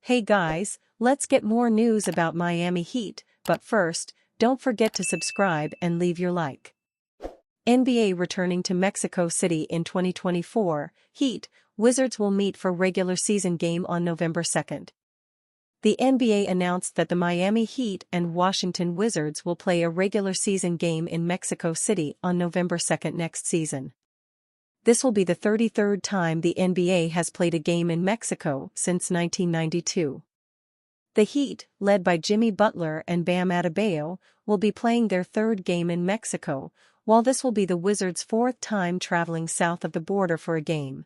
Hey guys, let's get more news about Miami Heat, but first, don't forget to subscribe and leave your like. NBA returning to Mexico City in 2024, Heat, Wizards will meet for regular season game on November 2nd. The NBA announced that the Miami Heat and Washington Wizards will play a regular season game in Mexico City on November 2nd next season. This will be the 33rd time the NBA has played a game in Mexico since 1992. The Heat, led by Jimmy Butler and Bam Adebayo, will be playing their third game in Mexico, while this will be the Wizards' fourth time traveling south of the border for a game.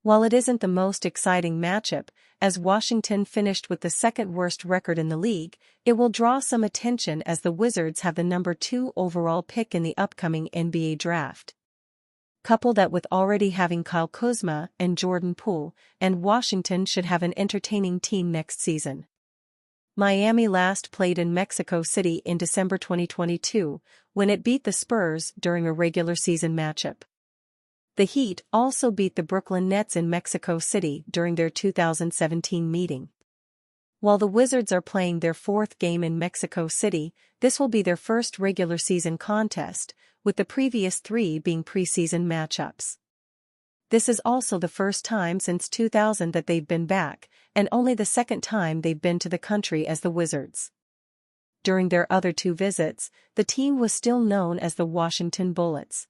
While it isn't the most exciting matchup, as Washington finished with the second-worst record in the league, it will draw some attention as the Wizards have the number 2 overall pick in the upcoming NBA draft. Couple that with already having Kyle Kuzma and Jordan Poole, and Washington should have an entertaining team next season. Miami last played in Mexico City in December 2022, when it beat the Spurs during a regular season matchup. The Heat also beat the Brooklyn Nets in Mexico City during their 2017 meeting. While the Wizards are playing their fourth game in Mexico City, this will be their first regular season contest, with the previous 3 being preseason matchups. This is also the first time since 2000 that they've been back, and only the second time they've been to the country as the Wizards. During their other 2 visits, the team was still known as the Washington Bullets.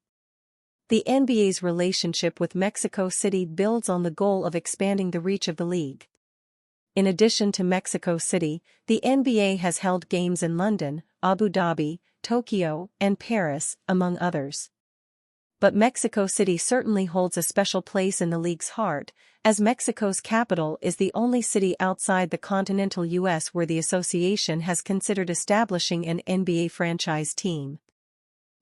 The NBA's relationship with Mexico City builds on the goal of expanding the reach of the league. In addition to Mexico City, the NBA has held games in London, Abu Dhabi, Tokyo, and Paris, among others. But Mexico City certainly holds a special place in the league's heart, as Mexico's capital is the only city outside the continental U.S. where the association has considered establishing an NBA franchise team.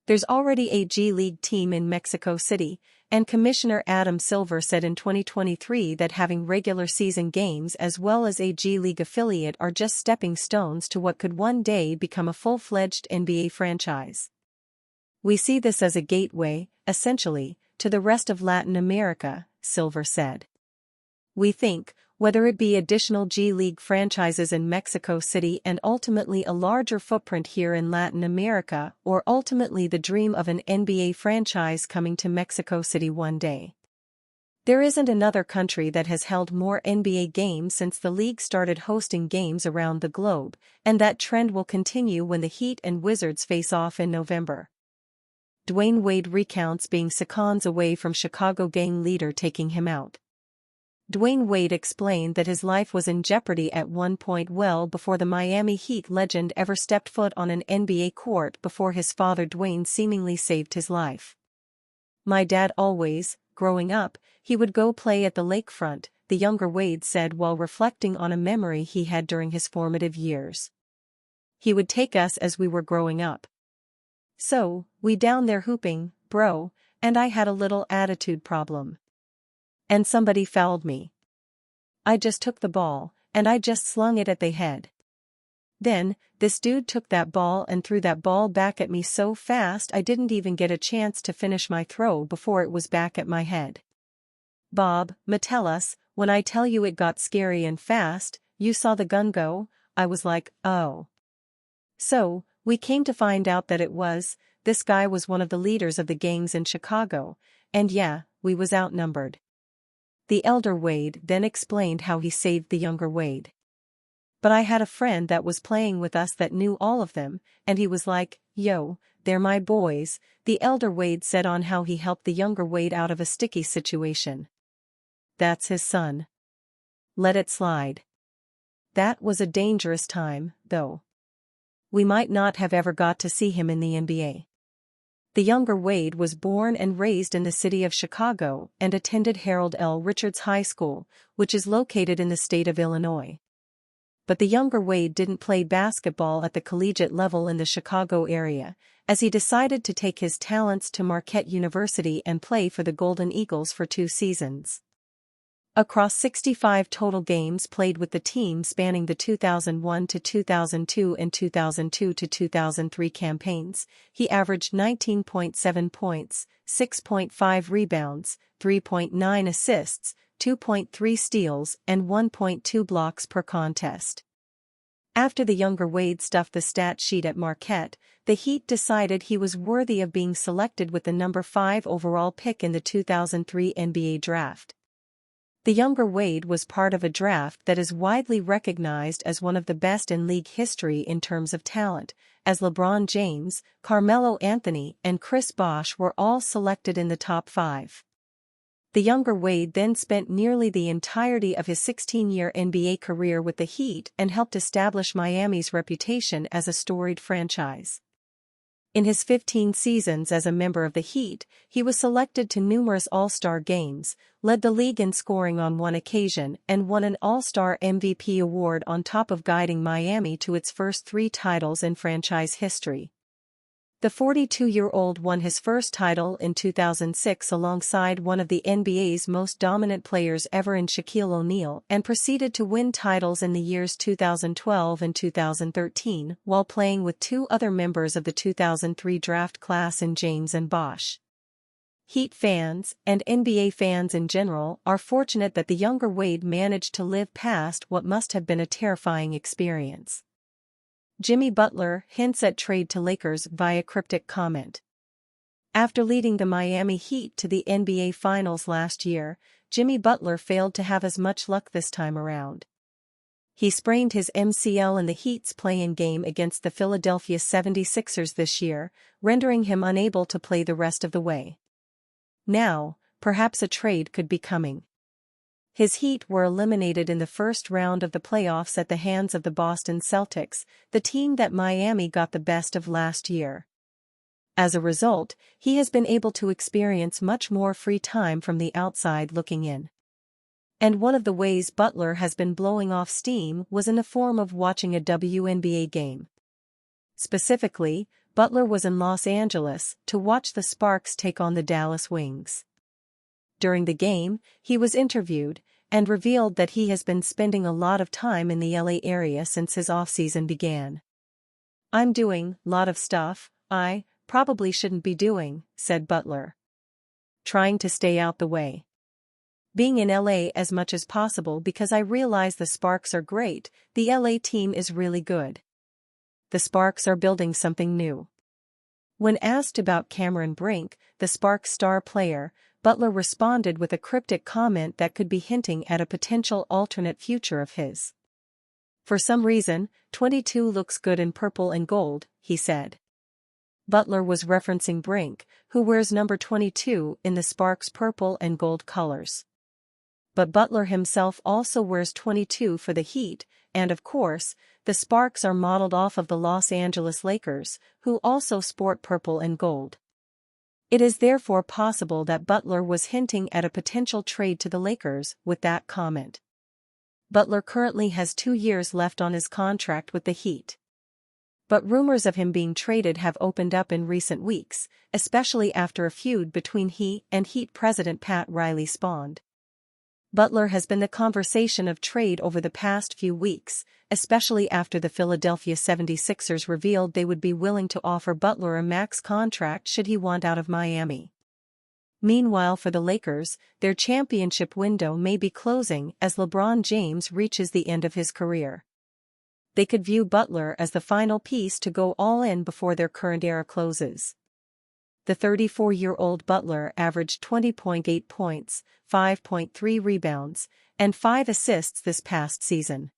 There's already a G League team in Mexico City, and Commissioner Adam Silver said in 2023 that having regular season games as well as a G League affiliate are just stepping stones to what could one day become a full-fledged NBA franchise. "We see this as a gateway, essentially, to the rest of Latin America," Silver said. "We think, whether it be additional G League franchises in Mexico City and ultimately a larger footprint here in Latin America, or ultimately the dream of an NBA franchise coming to Mexico City one day. There isn't another country that has held more NBA games since the league started hosting games around the globe, and that trend will continue when the Heat and Wizards face off in November." Dwayne Wade recounts being seconds away from Chicago gang leader taking him out. Dwayne Wade explained that his life was in jeopardy at one point well before the Miami Heat legend ever stepped foot on an NBA court before his father Dwayne seemingly saved his life. "My dad always, growing up, he would go play at the lakefront," the younger Wade said while reflecting on a memory he had during his formative years. "He would take us as we were growing up. So, we down there hooping, bro, and I had a little attitude problem. And somebody fouled me. I just took the ball, and I just slung it at their head. Then, this dude took that ball and threw that ball back at me so fast I didn't even get a chance to finish my throw before it was back at my head. Bob, Metellus, when I tell you it got scary and fast, you saw the gun go, I was like, oh." So, we came to find out that this guy was one of the leaders of the gangs in Chicago, and yeah, we was outnumbered. The elder Wade then explained how he saved the younger Wade. "But I had a friend that was playing with us that knew all of them, and he was like, yo, they're my boys," the elder Wade said on how he helped the younger Wade out of a sticky situation. "That's his son. Let it slide. That was a dangerous time, though. We might not have ever got to see him in the NBA." The younger Wade was born and raised in the city of Chicago and attended Harold L. Richards High School, which is located in the state of Illinois. But the younger Wade didn't play basketball at the collegiate level in the Chicago area, as he decided to take his talents to Marquette University and play for the Golden Eagles for 2 seasons. Across 65 total games played with the team spanning the 2001 to 2002 and 2002 to 2003 campaigns, he averaged 19.7 points, 6.5 rebounds, 3.9 assists, 2.3 steals and 1.2 blocks per contest. After the younger Wade stuffed the stat sheet at Marquette, the Heat decided he was worthy of being selected with the number 5 overall pick in the 2003 NBA draft. The younger Wade was part of a draft that is widely recognized as one of the best in league history in terms of talent, as LeBron James, Carmelo Anthony and Chris Bosh were all selected in the top 5. The younger Wade then spent nearly the entirety of his 16-year NBA career with the Heat and helped establish Miami's reputation as a storied franchise. In his 15 seasons as a member of the Heat, he was selected to numerous All-Star games, led the league in scoring on one occasion and won an All-Star MVP award on top of guiding Miami to its first 3 titles in franchise history. The 42-year-old won his first title in 2006 alongside one of the NBA's most dominant players ever in Shaquille O'Neal and proceeded to win titles in the years 2012 and 2013 while playing with 2 other members of the 2003 draft class in James and Bosh. Heat fans, and NBA fans in general, are fortunate that the younger Wade managed to live past what must have been a terrifying experience. Jimmy Butler hints at trade to Lakers via cryptic comment. After leading the Miami Heat to the NBA Finals last year, Jimmy Butler failed to have as much luck this time around. He sprained his MCL in the Heat's play-in game against the Philadelphia 76ers this year, rendering him unable to play the rest of the way. Now, perhaps a trade could be coming. His Heat were eliminated in the first round of the playoffs at the hands of the Boston Celtics, the team that Miami got the best of last year. As a result, he has been able to experience much more free time from the outside looking in. And one of the ways Butler has been blowing off steam was in the form of watching a WNBA game. Specifically, Butler was in Los Angeles to watch the Sparks take on the Dallas Wings. During the game, he was interviewed and revealed that he has been spending a lot of time in the LA area since his off-season began. "I'm doing a lot of stuff I probably shouldn't be doing," said Butler. "Trying to stay out the way. Being in LA as much as possible because I realize the Sparks are great, the LA team is really good. The Sparks are building something new." When asked about Cameron Brink, the Sparks star player, Butler responded with a cryptic comment that could be hinting at a potential alternate future of his. "For some reason, 22 looks good in purple and gold," he said. Butler was referencing Brink, who wears number 22 in the Sparks' purple and gold colors. But Butler himself also wears 22 for the Heat, and of course, the Sparks are modeled off of the Los Angeles Lakers, who also sport purple and gold. It is therefore possible that Butler was hinting at a potential trade to the Lakers with that comment. Butler currently has 2 years left on his contract with the Heat. But rumors of him being traded have opened up in recent weeks, especially after a feud between he and Heat president Pat Riley spawned. Butler has been the conversation of trade over the past few weeks, especially after the Philadelphia 76ers revealed they would be willing to offer Butler a max contract should he want out of Miami. Meanwhile, for the Lakers, their championship window may be closing as LeBron James reaches the end of his career. They could view Butler as the final piece to go all in before their current era closes. The 34-year-old Butler averaged 20.8 points, 5.3 rebounds, and 5 assists this past season.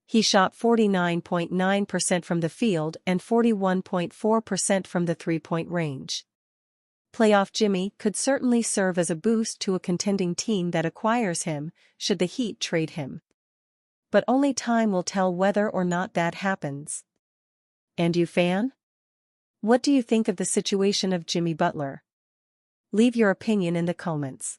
He shot 49.9% from the field and 41.4% from the three-point range. Playoff Jimmy could certainly serve as a boost to a contending team that acquires him, should the Heat trade him. But only time will tell whether or not that happens. And you, fan? What do you think of the situation of Jimmy Butler? Leave your opinion in the comments.